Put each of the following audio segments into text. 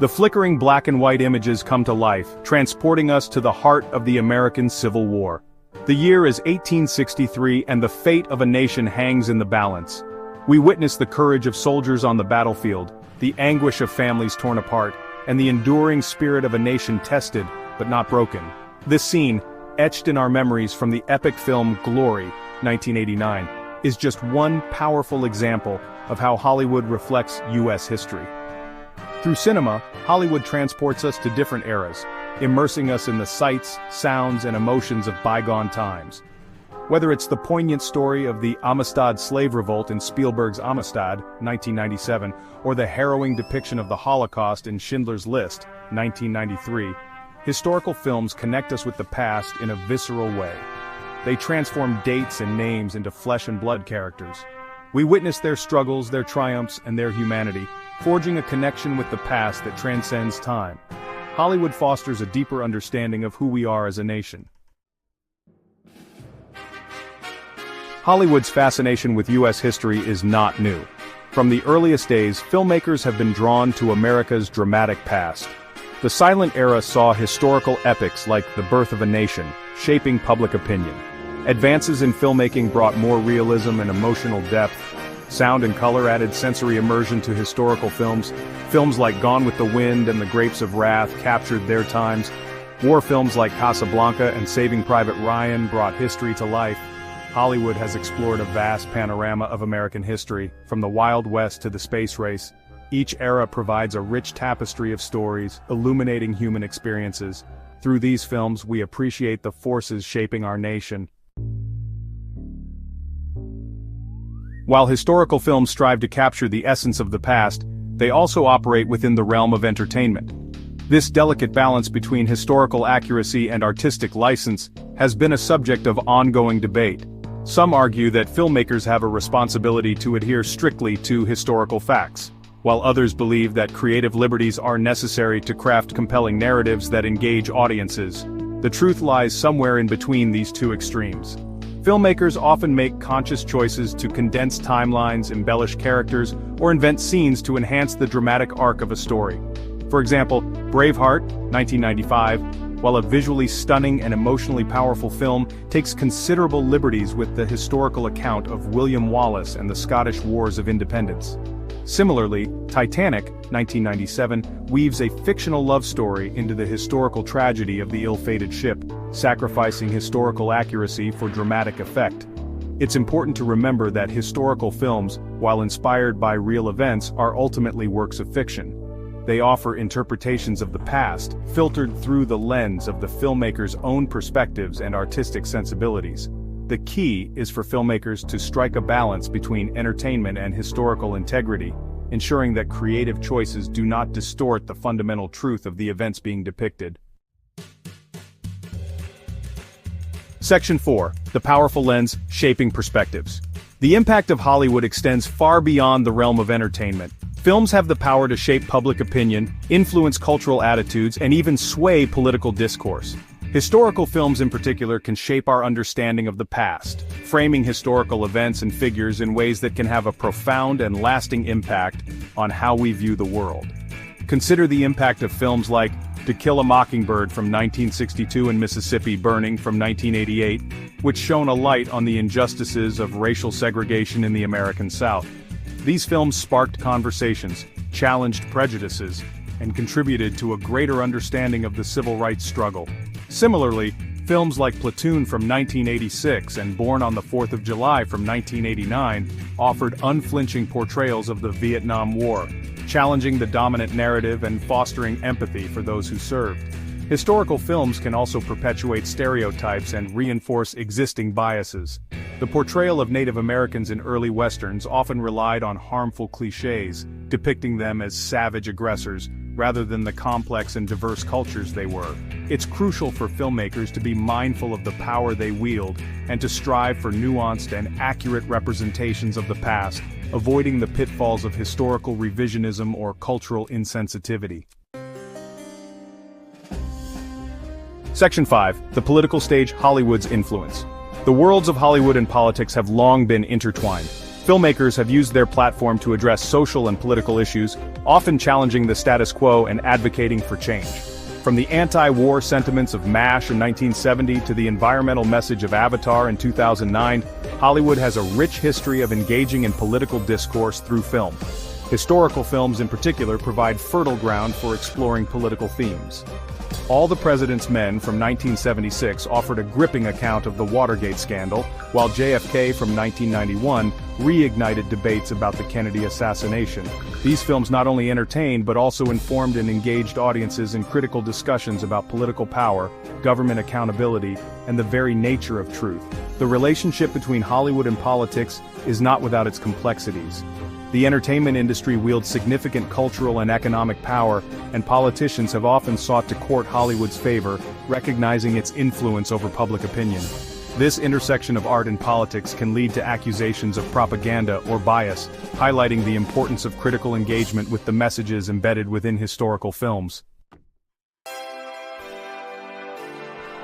The flickering black and white images come to life, transporting us to the heart of the American Civil War. The year is 1863 and the fate of a nation hangs in the balance. We witness the courage of soldiers on the battlefield, the anguish of families torn apart, and the enduring spirit of a nation tested, but not broken. This scene, etched in our memories from the epic film Glory, 1989, is just one powerful example of how Hollywood reflects U.S. history. Through cinema, Hollywood transports us to different eras, immersing us in the sights, sounds, and emotions of bygone times. Whether it's the poignant story of the Amistad slave revolt in Spielberg's Amistad, 1997, or the harrowing depiction of the Holocaust in Schindler's List, 1993, historical films connect us with the past in a visceral way. They transform dates and names into flesh and blood characters. We witness their struggles, their triumphs, and their humanity, forging a connection with the past that transcends time. Hollywood fosters a deeper understanding of who we are as a nation. Hollywood's fascination with U.S. history is not new. From the earliest days, filmmakers have been drawn to America's dramatic past. The silent era saw historical epics like The Birth of a Nation, shaping public opinion. Advances in filmmaking brought more realism and emotional depth. Sound and color added sensory immersion to historical films. Films like Gone with the Wind and The Grapes of Wrath captured their times. War films like Casablanca and Saving Private Ryan brought history to life. Hollywood has explored a vast panorama of American history, from the Wild West to the space race. Each era provides a rich tapestry of stories, illuminating human experiences. Through these films, we appreciate the forces shaping our nation. While historical films strive to capture the essence of the past, they also operate within the realm of entertainment. This delicate balance between historical accuracy and artistic license has been a subject of ongoing debate. Some argue that filmmakers have a responsibility to adhere strictly to historical facts, while others believe that creative liberties are necessary to craft compelling narratives that engage audiences. The truth lies somewhere in between these two extremes. Filmmakers often make conscious choices to condense timelines, embellish characters, or invent scenes to enhance the dramatic arc of a story. For example, Braveheart, 1995, while a visually stunning and emotionally powerful film, takes considerable liberties with the historical account of William Wallace and the Scottish Wars of Independence. Similarly, Titanic, 1997, weaves a fictional love story into the historical tragedy of the ill-fated ship, sacrificing historical accuracy for dramatic effect. It's important to remember that historical films, while inspired by real events, are ultimately works of fiction. They offer interpretations of the past, filtered through the lens of the filmmaker's own perspectives and artistic sensibilities. The key is for filmmakers to strike a balance between entertainment and historical integrity, ensuring that creative choices do not distort the fundamental truth of the events being depicted. Section 4. The Powerful Lens, Shaping Perspectives. The impact of Hollywood extends far beyond the realm of entertainment. Films have the power to shape public opinion, influence cultural attitudes, and even sway political discourse. Historical films in particular can shape our understanding of the past, framing historical events and figures in ways that can have a profound and lasting impact on how we view the world. Consider the impact of films like To Kill a Mockingbird from 1962 and Mississippi Burning from 1988, which shone a light on the injustices of racial segregation in the American South. These films sparked conversations, challenged prejudices, and contributed to a greater understanding of the civil rights struggle. Similarly, films like Platoon from 1986 and Born on the 4th of July from 1989 offered unflinching portrayals of the Vietnam War, challenging the dominant narrative and fostering empathy for those who served. Historical films can also perpetuate stereotypes and reinforce existing biases. The portrayal of Native Americans in early westerns often relied on harmful cliches, depicting them as savage aggressors, rather than the complex and diverse cultures they were. It's crucial for filmmakers to be mindful of the power they wield, and to strive for nuanced and accurate representations of the past, avoiding the pitfalls of historical revisionism or cultural insensitivity. Section 5. The Political Stage, Hollywood's Influence. The worlds of Hollywood and politics have long been intertwined. Filmmakers have used their platform to address social and political issues, often challenging the status quo and advocating for change. From the anti-war sentiments of MASH in 1970 to the environmental message of Avatar in 2009, Hollywood has a rich history of engaging in political discourse through film. Historical films in particular provide fertile ground for exploring political themes. All the President's Men from 1976 offered a gripping account of the Watergate scandal, while JFK from 1991 reignited debates about the Kennedy assassination. These films not only entertained but also informed and engaged audiences in critical discussions about political power, government accountability, and the very nature of truth. The relationship between Hollywood and politics is not without its complexities. The entertainment industry wields significant cultural and economic power, and politicians have often sought to court Hollywood's favor, recognizing its influence over public opinion. This intersection of art and politics can lead to accusations of propaganda or bias, highlighting the importance of critical engagement with the messages embedded within historical films.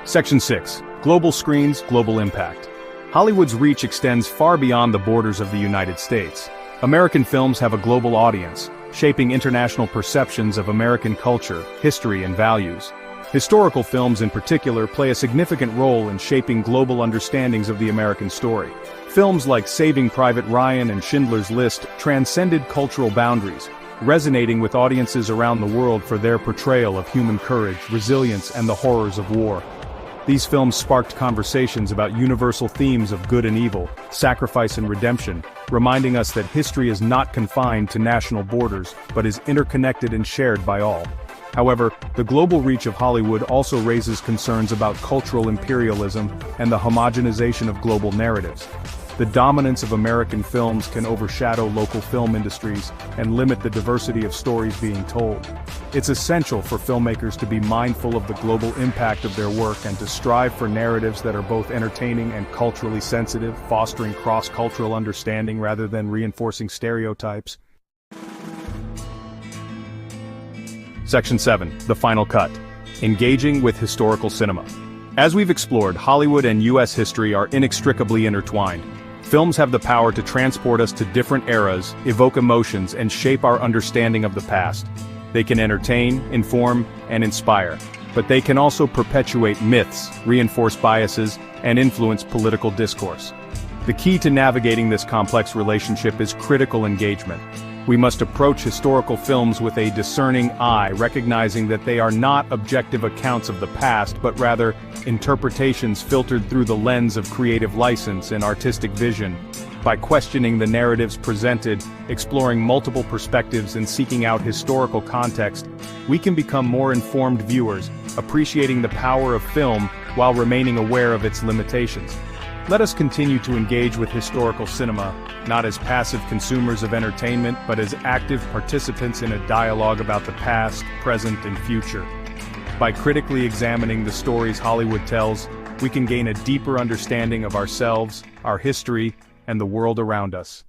Section 6. Global Screens, Global Impact. Hollywood's reach extends far beyond the borders of the United States. American films have a global audience, shaping international perceptions of American culture, history, and values. Historical films in particular play a significant role in shaping global understandings of the American story. Films like Saving Private Ryan and Schindler's List transcended cultural boundaries, resonating with audiences around the world for their portrayal of human courage, resilience, and the horrors of war. These films sparked conversations about universal themes of good and evil, sacrifice and redemption, reminding us that history is not confined to national borders, but is interconnected and shared by all. However, the global reach of Hollywood also raises concerns about cultural imperialism and the homogenization of global narratives. The dominance of American films can overshadow local film industries and limit the diversity of stories being told. It's essential for filmmakers to be mindful of the global impact of their work and to strive for narratives that are both entertaining and culturally sensitive, fostering cross-cultural understanding rather than reinforcing stereotypes. Section 7. The Final Cut. Engaging with historical cinema. As we've explored, Hollywood and U.S. history are inextricably intertwined. Films have the power to transport us to different eras, evoke emotions, and shape our understanding of the past. They can entertain, inform, and inspire, but they can also perpetuate myths, reinforce biases, and influence political discourse. The key to navigating this complex relationship is critical engagement. We must approach historical films with a discerning eye, recognizing that they are not objective accounts of the past, but rather interpretations filtered through the lens of creative license and artistic vision. By questioning the narratives presented, exploring multiple perspectives, and seeking out historical context, we can become more informed viewers, appreciating the power of film while remaining aware of its limitations. Let us continue to engage with historical cinema, not as passive consumers of entertainment, but as active participants in a dialogue about the past, present, and future. By critically examining the stories Hollywood tells, we can gain a deeper understanding of ourselves, our history, and the world around us.